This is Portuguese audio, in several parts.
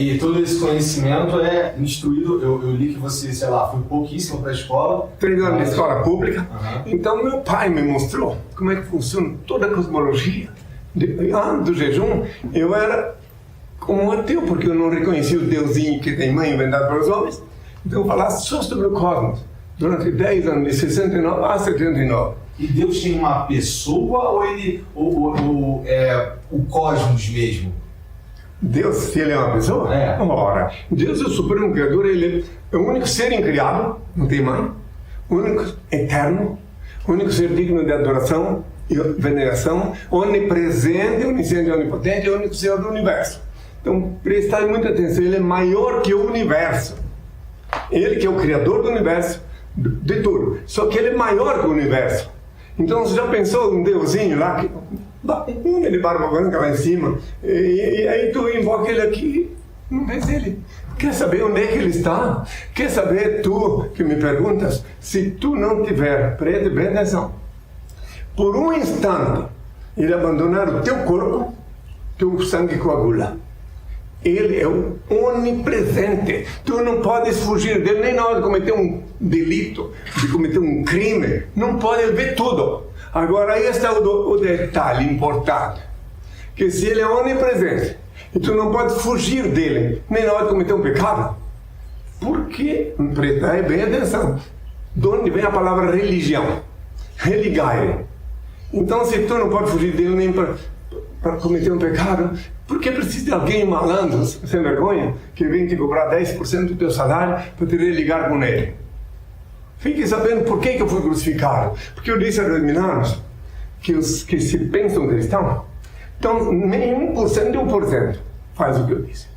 E todo esse conhecimento é instruído, eu li que você, sei lá, foi pouquíssimo para a escola. 3 anos na escola pública. Uhum. Então meu pai me mostrou como é que funciona toda a cosmologia. Antes do jejum, eu era como um ateu, porque eu não reconhecia o deusinho que tem mãe inventado pelos homens. Então eu falava só sobre o cosmos, durante 10 anos, de 69 a 79. E Deus tem uma pessoa ou ele é o cosmos mesmo? Deus, se ele é uma pessoa? Ora, Deus é o supremo criador, ele é o único ser incriado, não tem mãe, o único eterno, o único ser digno de adoração e veneração, onipresente, onisciente e onipotente, o único ser do universo. Então, prestai muita atenção, ele é maior que o universo. Ele que é o criador do universo, de tudo. Só que ele é maior que o universo. Então, você já pensou um deusinho lá, que homem de barba branca lá em cima, e aí tu invoca ele aqui, não vês ele. Quer saber onde é que ele está? Quer saber, tu que me perguntas, se tu não tiver, preste bem atenção, por um instante, ele abandonar o teu corpo, teu sangue coagula. Ele é o onipresente. Tu não podes fugir dele, nem na hora de cometer um delito, de cometer um crime. Não pode ver tudo. Agora, este é o detalhe importante. Que se ele é onipresente, e tu não pode fugir dele, nem na hora de cometer um pecado, por que? Prestai bem atenção. De onde vem a palavra religião? Religare. Então, se tu não pode fugir dele nem para cometer um pecado, por que precisa de alguém malandro, sem vergonha, que vem te cobrar 10% do teu salário para te religar com ele? Fique sabendo por que eu fui crucificado. Porque eu disse aos meninos que os que se pensam cristãos, então nem 1% de 1% faz o que eu disse.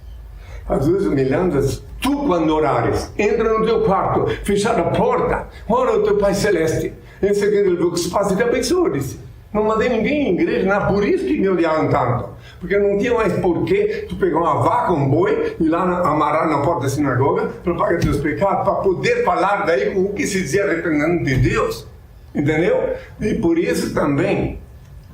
Às vezes, milhares, tu quando orares, entra no teu quarto, fechar a porta, ora o teu Pai Celeste. Em seguida, ele viu que se passa e te abençoa, disse. Não mandei ninguém em igreja, não, por isso que me odiaram tanto. Porque não tinha mais porquê tu pegar uma vaca, um boi, e lá amarrar na porta da sinagoga para pagar teus pecados, para poder falar daí com o que se dizia representante de Deus. Entendeu? E por isso também,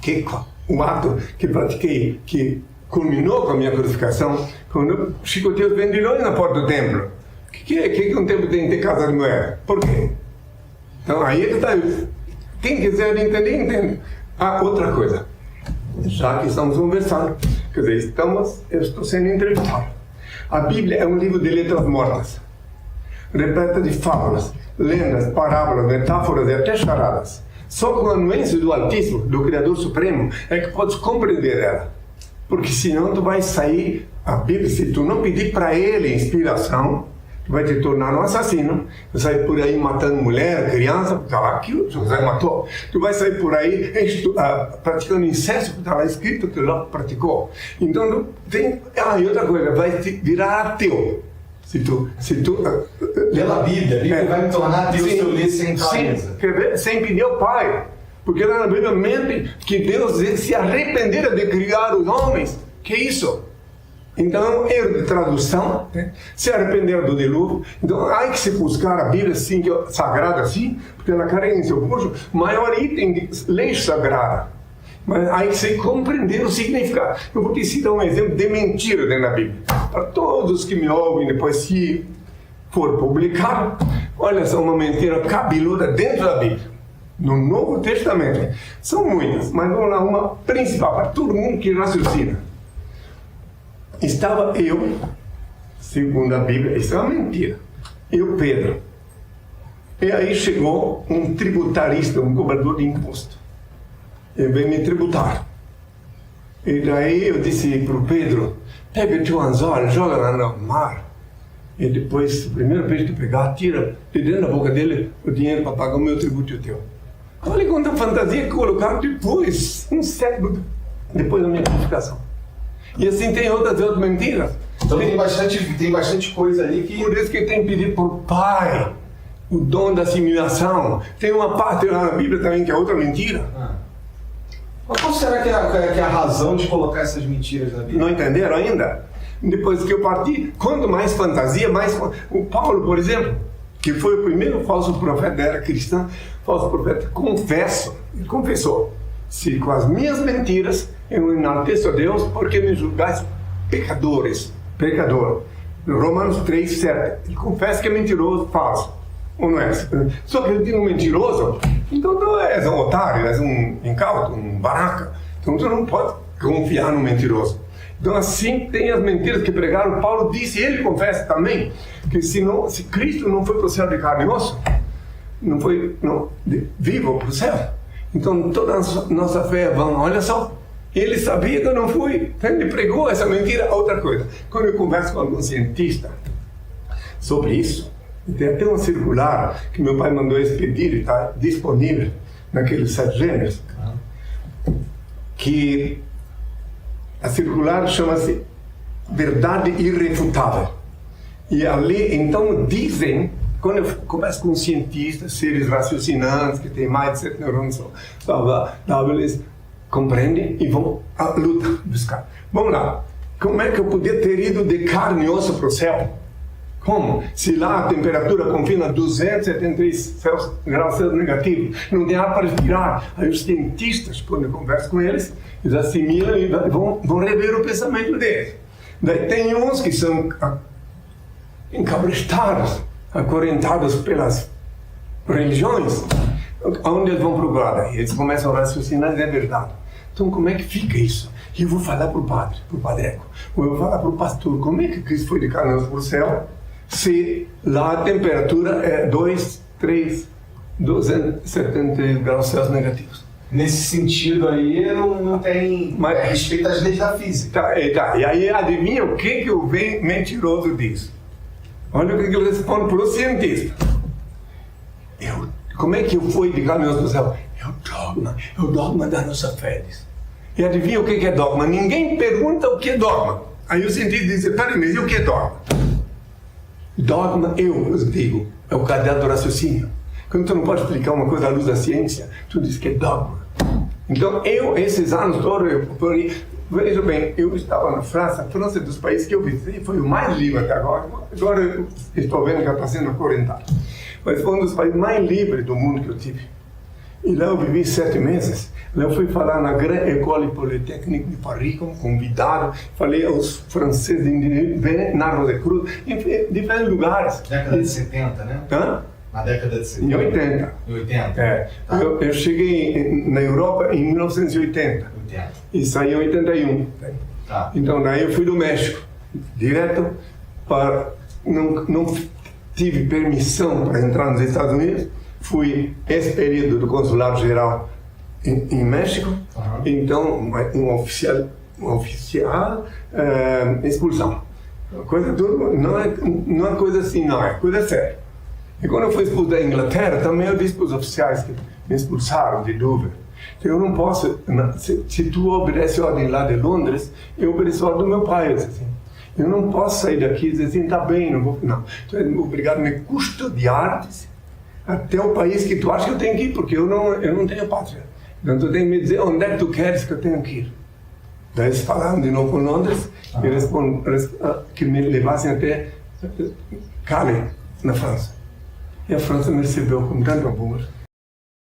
que o ato que pratiquei, que culminou com a minha crucificação, quando eu chicotei os vendilhões na porta do templo. O que um templo tem que ter casa de mulher? Por quê? Então aí ele está. Quem quiser entender, entende. Outra coisa. Já que estamos conversando, quer dizer, eu estou sendo entrevistado. A Bíblia é um livro de letras mortas, repleta de fábulas, lendas, parábolas, metáforas e até charadas. Só com a anuência do Altíssimo, do Criador Supremo, é que podes compreender ela. Porque senão tu vai sair, a Bíblia, se tu não pedir para ele inspiração, tu vai te tornar um assassino. Tu vai sair por aí matando mulher, criança, porque está lá que o José matou. Tu vai sair por aí praticando incesto, porque está lá escrito que Ló praticou. Então, e outra coisa, vai te virar ateu. Se tu pela Bíblia, a Bíblia vai me tornar ateu se eu ler sem clareza. Sem pedir ao Pai. Porque lá na Bíblia mente que Deus se arrependera de criar os homens. Que isso? Então, erro de tradução, né? Se arrependeram do dilúvio. Então, há que se buscar a Bíblia assim, sagrada assim, porque ela carrega em seu curso maior item de lei sagrada. Mas há que se compreender o significado. Eu vou te citar um exemplo de mentira dentro da Bíblia. Para todos que me ouvem depois, se for publicado, olha só uma mentira cabeluda dentro da Bíblia. No Novo Testamento. São muitas, mas vamos lá, uma principal, para todo mundo que raciocina. Estava eu, segundo a Bíblia, isso é uma mentira, eu, Pedro. E aí chegou um tributarista, um cobrador de imposto. Ele veio me tributar. E daí eu disse para o Pedro, pega o teu anzol, joga lá no mar. E depois, o primeiro peixe que pegar, tira de dentro da boca dele o dinheiro para pagar o meu tributo e o teu. Olha quanta fantasia que colocaram depois, um século depois da minha crucificação. E assim tem outras mentiras. Então tem bastante coisa ali que... Por isso que tem que pedir por Pai o dom da assimilação. Tem uma parte lá na Bíblia também que é outra mentira. Mas qual será que é a razão de colocar essas mentiras na Bíblia? Não entenderam ainda? Depois que eu parti, quanto mais fantasia, mais... O Paulo, por exemplo, que foi o primeiro falso profeta da era cristã, falso profeta, ele confessou, se com as minhas mentiras eu enalteço a Deus, porque me julgais pecadores. pecador. Romanos 3:7. Ele confessa que é mentiroso, falso. Ou não é? Só acredita no mentiroso, então tu és um otário, és um incauto, um baraca. Então tu não pode confiar no mentiroso. Então assim tem as mentiras que pregaram. Paulo disse, ele confessa também, que se Cristo não foi para o céu de carne e osso, não foi vivo para o céu, então toda a nossa fé é vã. Olha só, ele sabia que eu não fui, então ele pregou essa mentira. Outra coisa, quando eu converso com algum cientista sobre isso, tem até um circular que meu pai mandou expedir e está disponível naqueles 7 gêneros, que a circular chama-se Verdade Irrefutável. E ali, então, dizem, quando eu converso com cientistas, seres raciocinantes, que têm mais de 7 neurônios, eles compreendem e vão à luta buscar. Vamos lá, como é que eu podia ter ido de carne e osso para o céu? Como? Se lá a temperatura confina 273 graus Celsius negativos, não tem ar para respirar. Aí os cientistas, quando eu converso com eles, eles assimilam e vão rever o pensamento deles. Daí tem uns que são encabrestados, acorrentados pelas religiões, onde eles vão procurar. Daí eles começam a raciocinar e é verdade. Então como é que fica isso? E eu vou falar para o padre, para o padreco, ou eu vou falar para o pastor, como é que Cristo foi de carne para o céu? Se lá a temperatura é 270 graus Celsius negativos. Nesse sentido aí, não tem respeito às leis da física. Tá. E aí, adivinha o que o mentiroso diz? Olha o que ele responde para o cientista. Como é que eu fui de carne do céu? É o dogma da nossa fé. E adivinha o que é dogma? Ninguém pergunta o que é dogma. Aí o cientista diz, peraí, mas e o que é dogma? Dogma, eu digo, é o cadeado do raciocínio. Quando tu não pode explicar uma coisa à luz da ciência, tu diz que é dogma. Então, esses anos todos, veja bem, eu estava na França. A França dos países que eu visitei foi o mais livre até agora. Agora eu estou vendo que está sendo acorrentado. Mas foi um dos países mais livres do mundo que eu tive. E lá eu vivi 7 meses. Lá eu fui falar na Grande École Polytechnique de Paris, como convidado. Falei aos franceses na Rosa Cruz, em diferentes lugares. Década de 70, né? Hã? Na década de 70. Em 80. Em 80? É. Tá. Eu cheguei na Europa em 1980. 80. E saí em 81. Tá. Então daí eu fui do México, direto para... Não tive permissão para entrar nos Estados Unidos. Fui esse período do consulado geral em México, então um oficial expulsão. Coisa tudo, não é coisa assim, não, é coisa séria. E quando eu fui expulso da Inglaterra, também eu disse para os oficiais que me expulsaram de Dover. Eu não posso, se tu obedece a ordem lá de Londres, eu obedeço a ordem do meu pai. Assim. Eu não posso sair daqui e dizer assim, tá bem, não vou. Não, tu é obrigado a me custodiar até o país que tu acha que eu tenho que ir, porque eu não tenho pátria. Então tu tem que me dizer onde é que tu queres que eu tenho que ir. Daí eles falaram de novo com Londres, e responderam que me levassem até Calais, na França. E a França me recebeu com tanto amor.